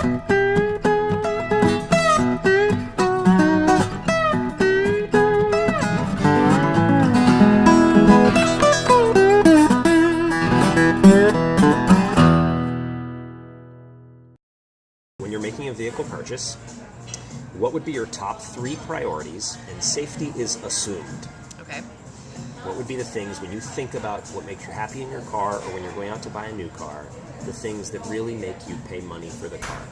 When you're making a vehicle purchase, what would be your top 3 priorities? And safety is assumed. Okay. What would be the things when you think about what makes you happy in your car, or when you're going out to buy a new car, the things that really make you pay money for the car?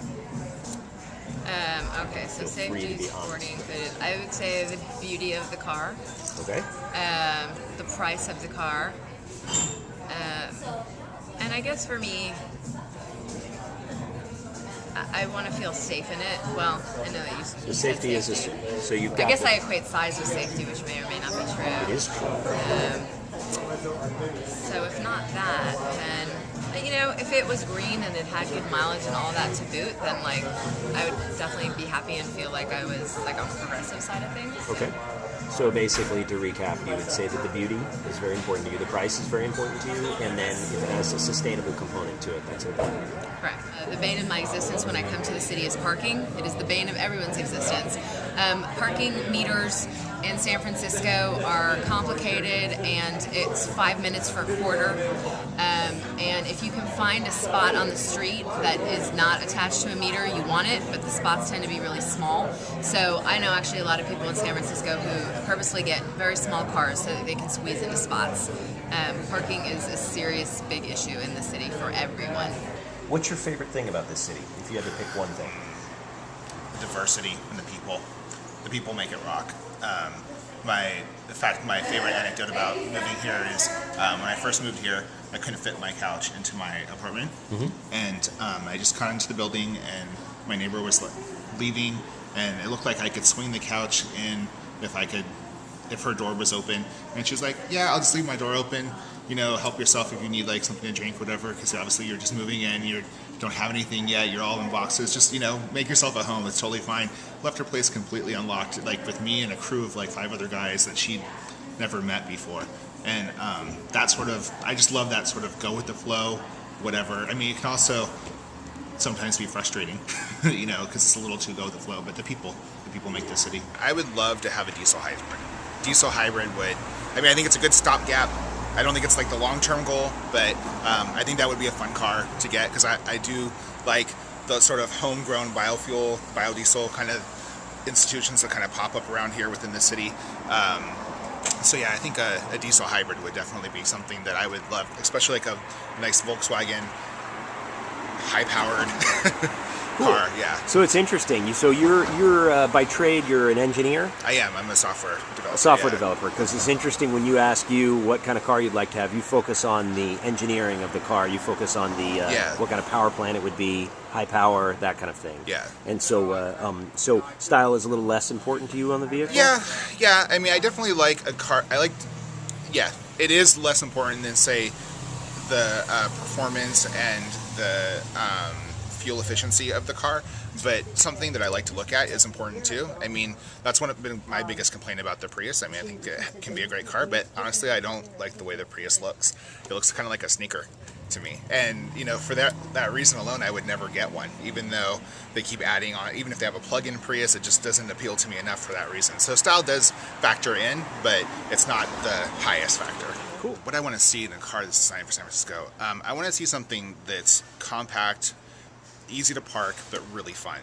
Okay, so Feel free to safety be is honest. already included. I would say the beauty of the car, Okay. the price of the car, and I guess for me, I want to feel safe in it. Well, I know that you So said safety is assumed. So you've got I guess the- I equate size with safety, which may or may not be It true. is true. So if not that, then if it was green and it had good mileage and all that to boot, then like I would definitely be happy and feel like I was like on the progressive side of things. Okay. So basically, to recap, you would say that the beauty is very important to you, the price is very important to you, and then if it has a sustainable component to it, that's important. Correct. The bane of my existence when I come to the city is parking. It is the bane of everyone's existence. Parking meters in San Francisco are complicated, and it's 5 minutes for a quarter. And if you can find a spot on the street that is not attached to a meter, you want it, but the spots tend to be really small. So I know actually a lot of people in San Francisco who purposely get very small cars so that they can squeeze into spots. Parking is a serious, big issue in the city for everyone. What's your favorite thing about this city, if you had to pick one thing? Diversity in the people. The people make it rock. My favorite anecdote about moving here is when I first moved here, I couldn't fit my couch into my apartment, and I just got into the building, and my neighbor was leaving, and it looked like I could swing the couch in if her door was open, and she was like, "Yeah, I'll just leave my door open. Help yourself if you need like something to drink, whatever. Because obviously you're just moving in, you don't have anything yet. You're all in boxes. Just make yourself at home. It's totally fine." Left her place completely unlocked, like with me and a crew of like 5 other guys that she'd never met before. And I just love that sort of go with the flow, whatever. I mean, it can also sometimes be frustrating, because it's a little too go with the flow. But the people make the city. I would love to have a diesel hybrid. Diesel hybrid I think it's a good stopgap. I don't think it's like the long-term goal, but I think that would be a fun car to get, because I do like the sort of homegrown biofuel, biodiesel kind of institutions that kind of pop up around here within the city. So yeah, I think a diesel hybrid would definitely be something that I would love, especially like a nice Volkswagen high-powered car. Yeah. So it's interesting. So you're by trade, you're an engineer? I am. I'm a software developer. A software developer, because it's interesting when you ask you what kind of car you'd like to have, you focus on the engineering of the car, you focus on the what kind of power plant it would be, high power, that kind of thing. Yeah. And so style is a little less important to you on the vehicle? Yeah. I mean, I definitely like a car. It is less important than, say, the performance and the fuel efficiency of the car, but something that I like to look at is important too. I mean, that's been my biggest complaint about the Prius. I mean, I think it can be a great car, but honestly, I don't like the way the Prius looks. It looks kind of like a sneaker to me, and for that reason alone, I would never get one, even though they keep adding on. Even if they have a plug-in Prius, it just doesn't appeal to me enough for that reason. So style does factor in, but it's not the highest factor. Cool. What I want to see in a car that's designed for San Francisco, I want to see something that's compact, easy to park, but really fun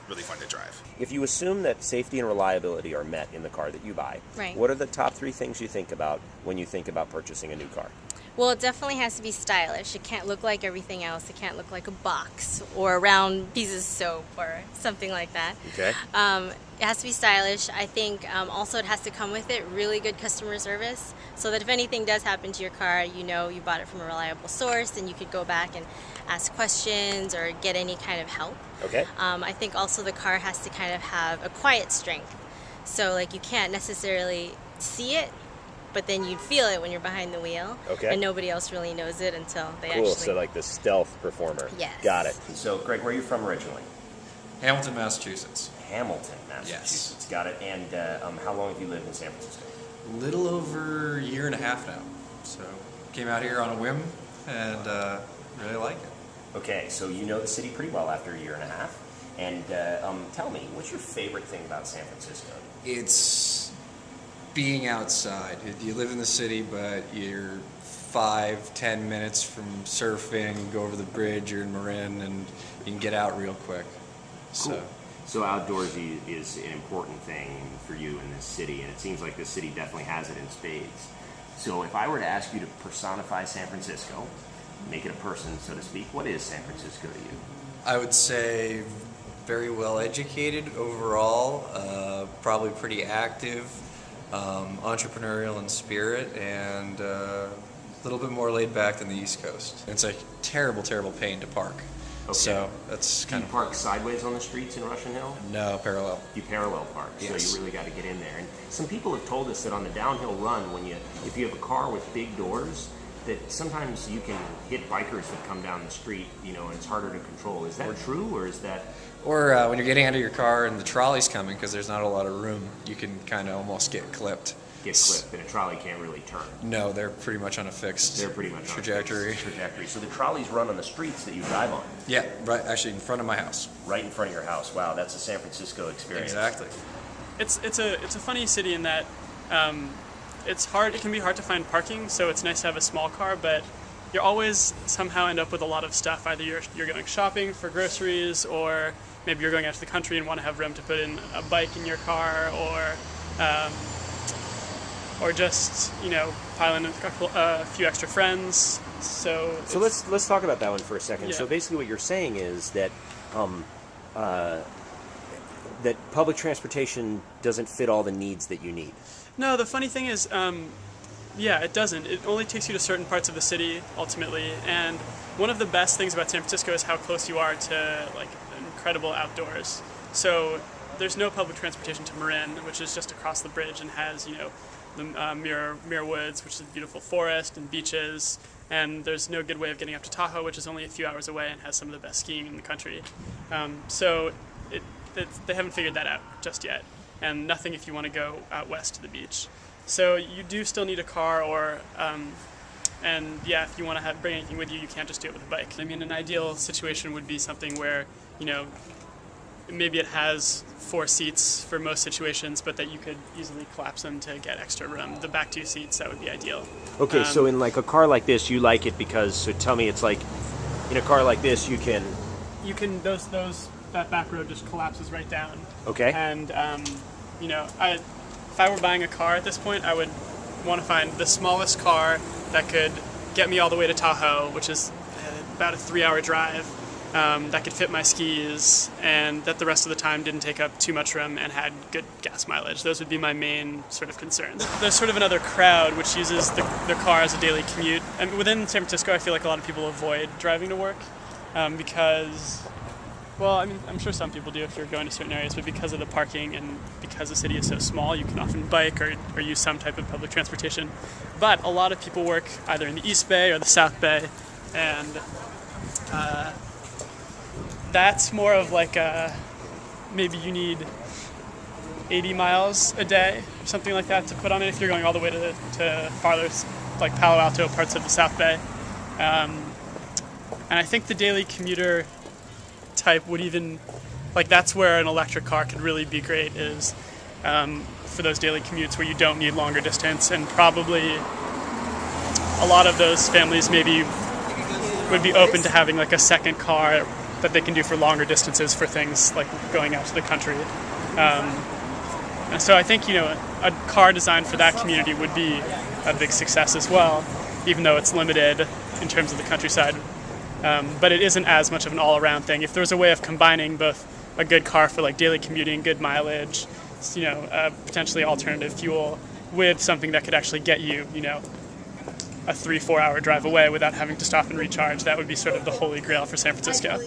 to drive. If you assume that safety and reliability are met in the car that you buy, Right. What are the top 3 things you think about when you think about purchasing a new car? Well, it definitely has to be stylish. It can't look like everything else. It can't look like a box or a round piece of soap or something like that. Okay. It has to be stylish. I think also it has to come with it really good customer service, so that if anything does happen to your car, you bought it from a reliable source and you could go back and ask questions or get any kind of help. Okay. I think also the car has to kind of have a quiet strength. So like you can't necessarily see it, but then you'd feel it when you're behind the wheel. Okay. And nobody else really knows it until they Cool, actually... so like the stealth performer. Yes. Got it. So Greg, where are you from originally? Hamilton, Massachusetts. Hamilton, Massachusetts. Yes. Got it. And how long have you lived in San Francisco? A little over a year and a half now. So came out here on a whim and really like it. Okay, so you know the city pretty well after a year and a half. And tell me, what's your favorite thing about San Francisco? It's being outside. You live in the city, but you're 5-10 minutes from surfing, you go over the bridge, you're in Marin, and you can get out real quick. Cool. So outdoorsy is an important thing for you in this city, and it seems like this city definitely has it in spades. So if I were to ask you to personify San Francisco, make it a person, so to speak, what is San Francisco to you? I would say very well educated overall, probably pretty active, entrepreneurial in spirit, and a little bit more laid back than the East Coast. It's a terrible, terrible pain to park. Okay. So that's kind of... Do you park sideways on the streets in Russian Hill? No, parallel. You parallel park, yes. So you really got to get in there. And some people have told us that on the downhill run, if you have a car with big doors, that sometimes you can hit bikers that come down the street, and it's harder to control. Is that true, or is that... Or when you're getting out of your car and the trolley's coming, because there's not a lot of room, you can kind of almost get clipped. And a trolley can't really turn. No, they're pretty much on a fixed trajectory. So the trolleys run on the streets that you drive on? Yeah, right. Actually, in front of my house. Right in front of your house. Wow, that's a San Francisco experience. Exactly. It's a funny city in that it's hard. It can be hard to find parking, so it's nice to have a small car, but you always somehow end up with a lot of stuff. Either you're going shopping for groceries, or maybe you're going out to the country and want to have room to put in a bike in your car, or just pile in a few extra friends. So let's talk about that one for a second. Yeah. So basically, what you're saying is that that public transportation doesn't fit all the needs that you need. No, the funny thing is, it doesn't. It only takes you to certain parts of the city ultimately. And one of the best things about San Francisco is how close you are to incredible outdoors. So there's no public transportation to Marin, which is just across the bridge and has the Muir Woods, which is a beautiful forest and beaches, and there's no good way of getting up to Tahoe, which is only a few hours away and has some of the best skiing in the country. So they haven't figured that out just yet, and nothing if you want to go out west to the beach. So you do still need a car, if you want to bring anything with you, you can't just do it with a bike. I mean, an ideal situation would be something where, maybe it has 4 seats for most situations, but that you could easily collapse them to get extra room. The back 2 seats, that would be ideal. Okay, so in a car like this, you like it because, so tell me, it's like, in a car like this, you can, that back row just collapses right down. Okay. And, if I were buying a car at this point, I would want to find the smallest car that could get me all the way to Tahoe, which is about a 3-hour drive. That could fit my skis, and that the rest of the time didn't take up too much room and had good gas mileage. Those would be my main sort of concerns. There's sort of another crowd which uses the car as a daily commute. And within San Francisco, I feel like a lot of people avoid driving to work because, I'm sure some people do if you're going to certain areas, but because of the parking and because the city is so small, you can often bike or use some type of public transportation. But a lot of people work either in the East Bay or the South Bay, and that's more of maybe you need 80 miles a day or something like that to put on it if you're going all the way to farther, like Palo Alto, parts of the South Bay. And I think the daily commuter type would even, that's where an electric car could really be great, is for those daily commutes where you don't need longer distance, and probably a lot of those families maybe would be open to having a second car that they can do for longer distances for things like going out to the country. And so I think, a car designed for that community would be a big success as well, even though it's limited in terms of the countryside. But it isn't as much of an all-around thing. If there was a way of combining both a good car for daily commuting, good mileage, potentially alternative fuel, with something that could actually get you, a 3-4 hour drive away without having to stop and recharge, that would be sort of the holy grail for San Francisco.